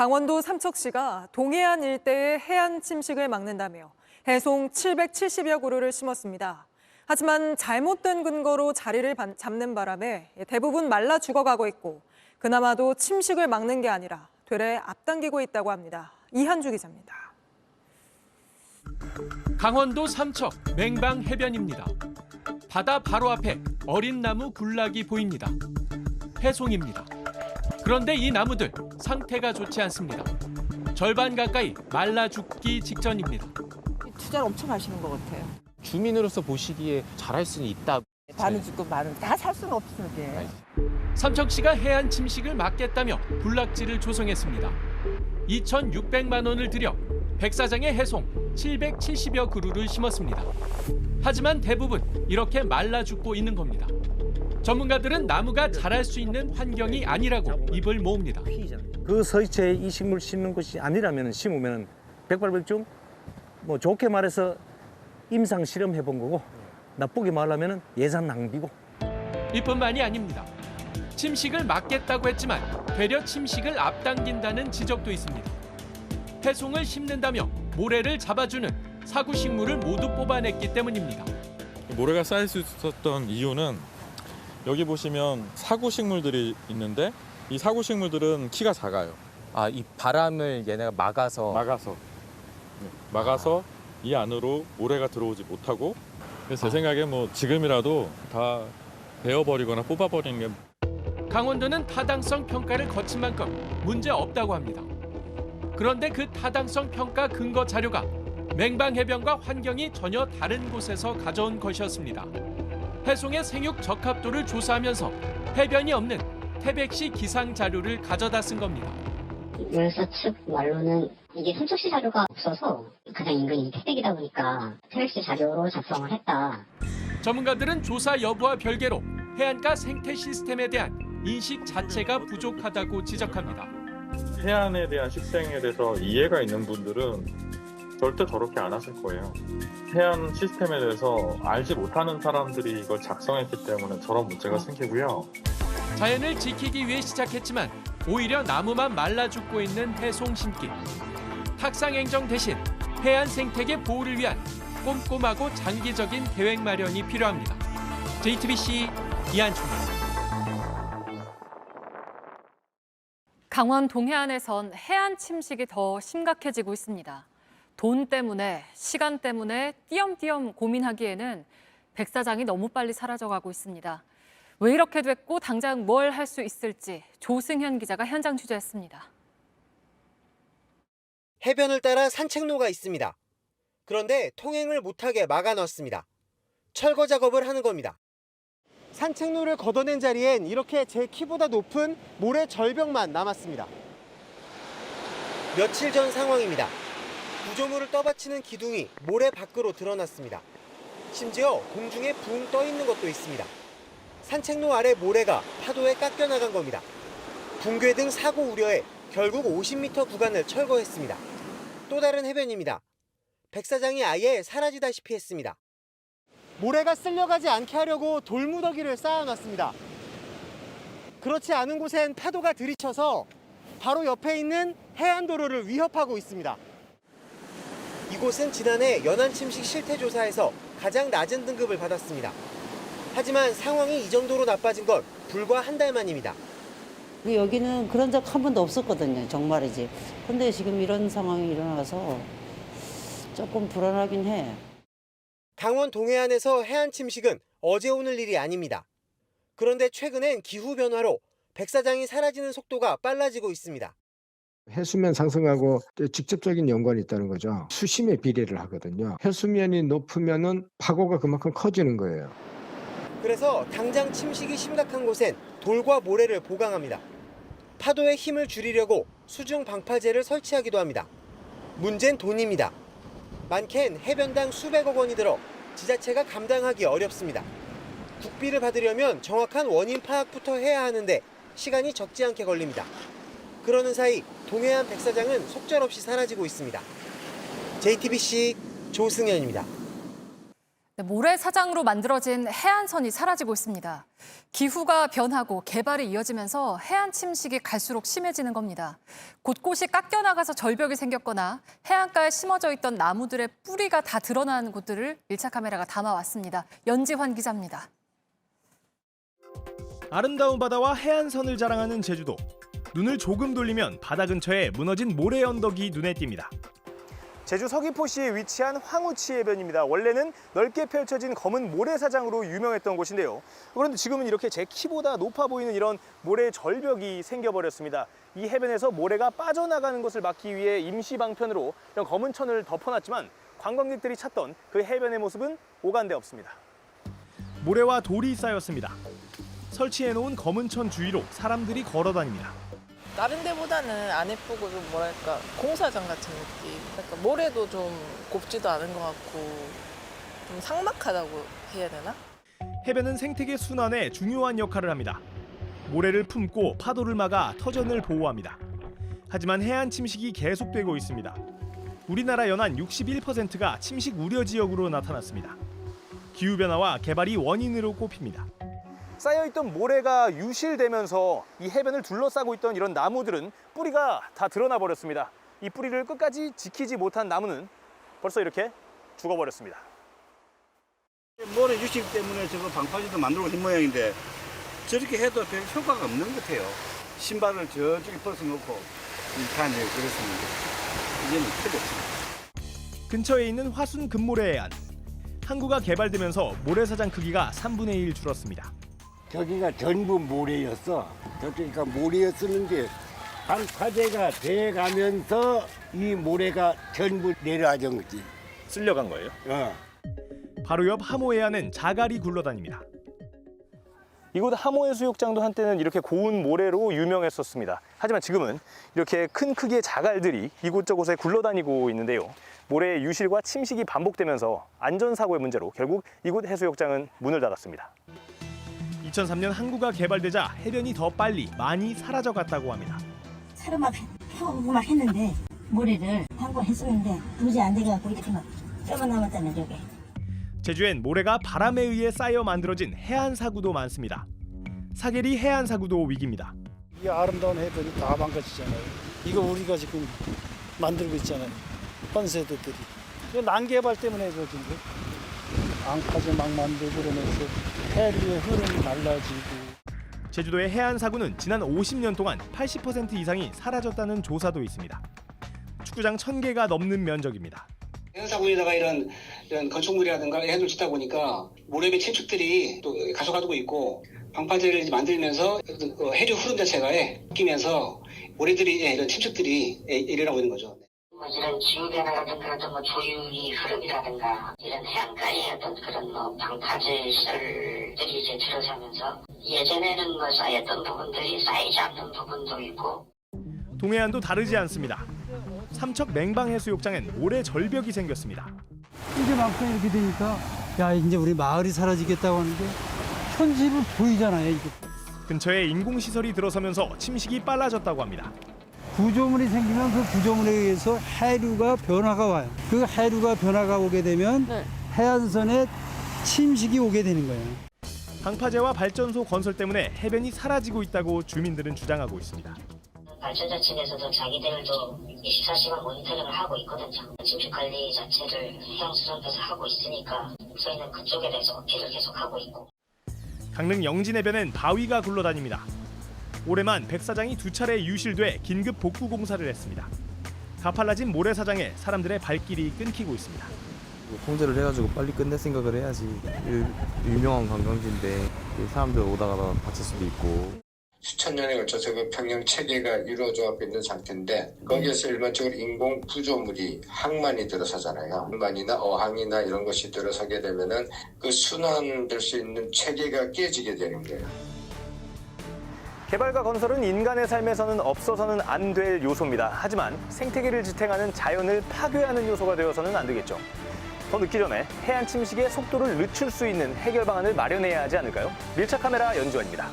강원도 삼척시가 동해안 일대의 해안 침식을 막는다며 해송 770여 그루를 심었습니다. 하지만 잘못된 근거로 자리를 잡는 바람에 대부분 말라 죽어가고 있고 그나마도 침식을 막는 게 아니라 되레 앞당기고 있다고 합니다. 이한주 기자입니다. 강원도 삼척 맹방 해변입니다. 바다 바로 앞에 어린 나무 군락이 보입니다. 해송입니다. 그런데 이 나무들 상태가 좋지 않습니다. 절반 가까이 말라 죽기 직전입니다. 투자를 엄청 하시는 것 같아요. 주민으로서 보시기에 잘할 수는 있다. 반은 죽고 반은 다 살 수는 없는데. 삼척시가 해안 침식을 막겠다며 군락지를 조성했습니다. 2,600만 원을 들여 백사장의 해송 770여 그루를 심었습니다. 하지만 대부분 이렇게 말라 죽고 있는 겁니다. 전문가들은 나무가 자랄 수 있는 환경이 아니라고 입을 모읍니다. 그 서희체에 이 식물 심는 것이 아니라면 심으면 백발백중, 좋게 말해서 임상 실험해 본 거고 나쁘게 말하면 예산 낭비고. 이뿐만이 아닙니다. 침식을 막겠다고 했지만 되려 침식을 앞당긴다는 지적도 있습니다. 해송을 심는다며 모래를 잡아주는 사구식물을 모두 뽑아냈기 때문입니다. 모래가 쌓일 수 있었던 이유는 여기 보시면 사구식물들이 있는데 이 사구식물들은 키가 작아요. 아, 이 바람을 얘네가 막아서 이 안으로 모래가 들어오지 못하고, 그래서 제 생각에 지금이라도 다 베어버리거나 뽑아버리는 게. 강원도는 타당성 평가를 거친 만큼 문제 없다고 합니다. 그런데 그 타당성 평가 근거 자료가 맹방해변과 환경이 전혀 다른 곳에서 가져온 것이었습니다. 해송의 생육 적합도를 조사하면서 해변이 없는 태백시 기상 자료를 가져다 쓴 겁니다. 물서 측 말로는 이게 삼척시 자료가 없어서 가장 인근이 태백이다 보니까 태백시 자료로 작성을 했다. 전문가들은 조사 여부와 별개로 해안가 생태 시스템에 대한 인식 자체가 부족하다고 지적합니다. 해안에 대한 식생에 대해서 이해가 있는 분들은 절대 저렇게 안 하실 거예요. 해안 시스템에 대해서 알지 못하는 사람들이 이걸 작성했기 때문에 저런 문제가 생기고요. 자연을 지키기 위해 시작했지만 오히려 나무만 말라 죽고 있는 해송 심기. 탁상행정 대신 해안 생태계 보호를 위한 꼼꼼하고 장기적인 계획 마련이 필요합니다. JTBC 이한주입니다. 강원 동해안에선 해안 침식이 더 심각해지고 있습니다. 돈 때문에, 시간 때문에 띄엄띄엄 고민하기에는 백사장이 너무 빨리 사라져가고 있습니다. 왜 이렇게 됐고 당장 뭘 할 수 있을지 조승현 기자가 현장 취재했습니다. 해변을 따라 산책로가 있습니다. 그런데 통행을 못하게 막아놨습니다. 철거 작업을 하는 겁니다. 산책로를 걷어낸 자리엔 이렇게 제 키보다 높은 모래 절벽만 남았습니다. 며칠 전 상황입니다. 구조물을 떠받치는 기둥이 모래 밖으로 드러났습니다. 심지어 공중에 붕 떠 있는 것도 있습니다. 산책로 아래 모래가 파도에 깎여 나간 겁니다. 붕괴 등 사고 우려에 결국 50m 구간을 철거했습니다. 또 다른 해변입니다. 백사장이 아예 사라지다시피 했습니다. 모래가 쓸려가지 않게 하려고 돌무더기를 쌓아놨습니다. 그렇지 않은 곳엔 파도가 들이쳐서 바로 옆에 있는 해안도로를 위협하고 있습니다. 이곳은 지난해 연안침식 실태조사에서 가장 낮은 등급을 받았습니다. 하지만 상황이 이 정도로 나빠진 건 불과 한 달 만입니다. 여기는 그런 적 한 번도 없었거든요, 정말이지. 근데 지금 이런 상황이 일어나서 조금 불안하긴 해. 강원 동해안에서 해안 침식은 어제 오늘 일이 아닙니다. 그런데 최근엔 기후 변화로 백사장이 사라지는 속도가 빨라지고 있습니다. 해수면 상승하고 직접적인 연관이 있다는 거죠. 수심의 비례를 하거든요. 해수면이 높으면은 파고가 그만큼 커지는 거예요. 그래서 당장 침식이 심각한 곳엔 돌과 모래를 보강합니다. 파도의 힘을 줄이려고 수중 방파제를 설치하기도 합니다. 문제는 돈입니다. 많게는 해변당 수백억 원이 들어 지자체가 감당하기 어렵습니다. 국비를 받으려면 정확한 원인 파악부터 해야 하는데 시간이 적지 않게 걸립니다. 그러는 사이 동해안 백사장은 속절없이 사라지고 있습니다. JTBC 조승현입니다. 네, 모래사장으로 만들어진 해안선이 사라지고 있습니다. 기후가 변하고 개발이 이어지면서 해안 침식이 갈수록 심해지는 겁니다. 곳곳이 깎여나가서 절벽이 생겼거나 해안가에 심어져 있던 나무들의 뿌리가 다 드러나는 곳들을 밀착 카메라가 담아왔습니다. 연지환 기자입니다. 아름다운 바다와 해안선을 자랑하는 제주도. 눈을 조금 돌리면 바다 근처에 무너진 모래 언덕이 눈에 띕니다. 제주 서귀포시에 위치한 황우치 해변입니다. 원래는 넓게 펼쳐진 검은 모래사장으로 유명했던 곳인데요. 그런데 지금은 이렇게 제 키보다 높아 보이는 이런 모래 절벽이 생겨버렸습니다. 이 해변에서 모래가 빠져나가는 것을 막기 위해 임시 방편으로 이런 검은 천을 덮어놨지만 관광객들이 찾던 그 해변의 모습은 오간데 없습니다. 모래와 돌이 쌓였습니다. 설치해놓은 검은 천 주위로 사람들이 걸어다닙니다. 다른 데보다는 안 예쁘고 좀 뭐랄까 공사장 같은 느낌. 그러니까 모래도 좀 곱지도 않은 것 같고 좀 삭막하다고 해야 되나? 해변은 생태계 순환에 중요한 역할을 합니다. 모래를 품고 파도를 막아 터전을 보호합니다. 하지만 해안 침식이 계속되고 있습니다. 우리나라 연안 61%가 침식 우려 지역으로 나타났습니다. 기후변화와 개발이 원인으로 꼽힙니다. 쌓여있던 모래가 유실되면서 이 해변을 둘러싸고 있던 이런 나무들은 뿌리가 다 드러나 버렸습니다. 이 뿌리를 끝까지 지키지 못한 나무는 벌써 이렇게 죽어버렸습니다. 모래 유실 때문에 저거 방파제도 만들고 있는 모양인데 저렇게 해도 별 효과가 없는 것 같아요. 신발을 저쪽에 벗어놓고 다녀요. 그랬었는데 이제는 틀렸습니다. 근처에 있는 화순 금모래 해안. 항구가 개발되면서 모래사장 크기가 3분의 1 줄었습니다. 저기가 전부 모래였어. 저쪽이가 모래였었는데 방파제가 돼가면서 이 모래가 전부 내려앉은 거지. 쓸려간 거예요? 바로 옆 하모해안은 자갈이 굴러다닙니다. 이곳 하모해수욕장도 한때는 이렇게 고운 모래로 유명했었습니다. 하지만 지금은 이렇게 큰 크기의 자갈들이 이곳저곳에 굴러다니고 있는데요. 모래의 유실과 침식이 반복되면서 안전사고의 문제로 결국 이곳 해수욕장은 문을 닫았습니다. 2003년 항구가 개발되자 해변이 더 빨리 많이 사라져갔다고 합니다. 차로 막 했는데 모래를 방구했었는데 도저히 안 돼갖고 이렇게 막 뼈만 남았잖아요. 저게. 제주엔 모래가 바람에 의해 쌓여 만들어진 해안사구도 많습니다. 사계리 해안사구도 위기입니다. 이 아름다운 해변이 다 망가지잖아요. 이거 우리가 지금 만들고 있잖아요. 현세대들이. 이거 난개발 때문에 그러지. 방파제 막 만들고 그러면서 해류의 흐름이 달라지고. 제주도의 해안사구는 지난 50년 동안 80% 이상이 사라졌다는 조사도 있습니다. 축구장 1000개가 넘는 면적입니다. 해안사구에다가 이런 건축물이라든가 해안을 짓다 보니까 모래배 침축들이 또 가져가고 있고 방파제를 만들면서 해류 흐름 자체가 바뀌면서 모래들이 이런 침축들이 일어나고 있는 거죠. 이런 기후변화라든가 어떤 조류의 흐름이라든가 이런 해안가의 어떤 그런 방파제 시설들이 이제 들어서면서 예전에는 쌓였던 부분들이 쌓이지 않는 부분도 있고. 동해안도 다르지 않습니다. 삼척 맹방해수욕장엔 모래 절벽이 생겼습니다. 이제 막상 이렇게 되니까 야 이제 우리 마을이 사라지겠다고 하는데 현실은 보이잖아요. 이게. 근처에 인공시설이 들어서면서 침식이 빨라졌다고 합니다. 구조물이 생기면 그 구조물에 의해서 해류가 변화가 와요. 그 해류가 변화가 오게 되면 해안선에 침식이 오게 되는 거예요. 방파제와 발전소 건설 때문에 해변이 사라지고 있다고 주민들은 주장하고 있습니다. 발전자 측에서도 자기들도 24시간 모니터링을 하고 있거든요. 침식 관리 자체를 해양수산부에서 하고 있으니까 저희는 그쪽에 대해서 어필을 계속하고 있고. 강릉 영진해변엔 바위가 굴러다닙니다. 올해만 백사장이 2차례 유실돼 긴급 복구 공사를 했습니다. 가팔라진 모래사장에 사람들의 발길이 끊기고 있습니다. 통제를 해가지고 빨리 끝낼 생각을 해야지. 유명한 관광지인데 사람들 오다가 다칠 수도 있고. 수천 년에 걸쳐서 그 평형 체계가 이루어져 있는 상태인데 거기에서 일반적으로 인공 구조물이 항만이 들어서잖아요. 항만이나 어항이나 이런 것이 들어서게 되면은 그 순환될 수 있는 체계가 깨지게 되는 거예요. 개발과 건설은 인간의 삶에서는 없어서는 안 될 요소입니다. 하지만 생태계를 지탱하는 자연을 파괴하는 요소가 되어서는 안 되겠죠. 더 늦기 전에 해안 침식의 속도를 늦출 수 있는 해결 방안을 마련해야 하지 않을까요? 밀착 카메라 연주원입니다.